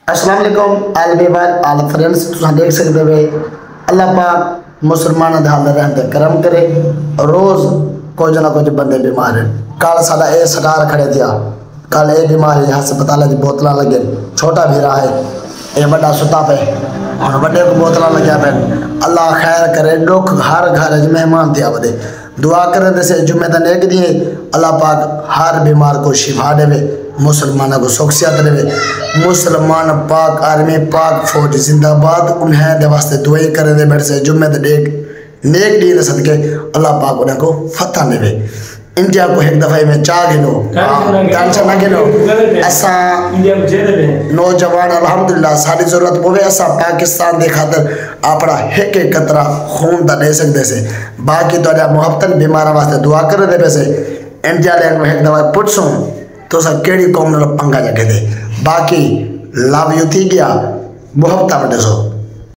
अस्सलाम वालेकुम आल बेबार आल फ्रेंड्स तुम देख सकते हो अल्लाह पाक मुसलमान दा हाल रहमत करम करे। रोज कुछ ना कुछ बंदे बीमार हैं। कल साडा ए सटार खड़े दिया, कल ए बीमारी हस्पताल की बोतल लगे, छोटा भी रहा है ये बड़ा सुता पे और बड़े को बोतल लगे पे। अल्लाह खैर करे, दुख हर घर मेहमान थे बदे दुआ करें जैसे जुम्मे तन एक दिए अल्लाह पाक हर बीमार को शिफा देवे, मुसलमानों को सुखसियत देवे। मुसलमान पाक आर्मी पाक फौज जिंदाबाद उन्हें वास्ते दुआई करें दे बैठ से जुम्मे तक नेक डी सदके अल्लाह पाक उन्हें को फतह देवे। इंडिया को एक दफा में चाह गिनो टेंशन ना गिनो ऐसा नौजवान अल्हम्दुलिल्लाह सारी जरूरत होवे ऐसा पाकिस्तान दे खातर अपना एक एक कतरा खून दा दे सकदे से। बाकी तो मुहब्बतन बीमारा वास्ते दुआ कर दे पैसे इंडिया लैंड में एक दफा पुछो तो सब केड़ी कौम नाल पंगा जगे दे। बाकी लव यू थी गया मुहब्बत में दसो।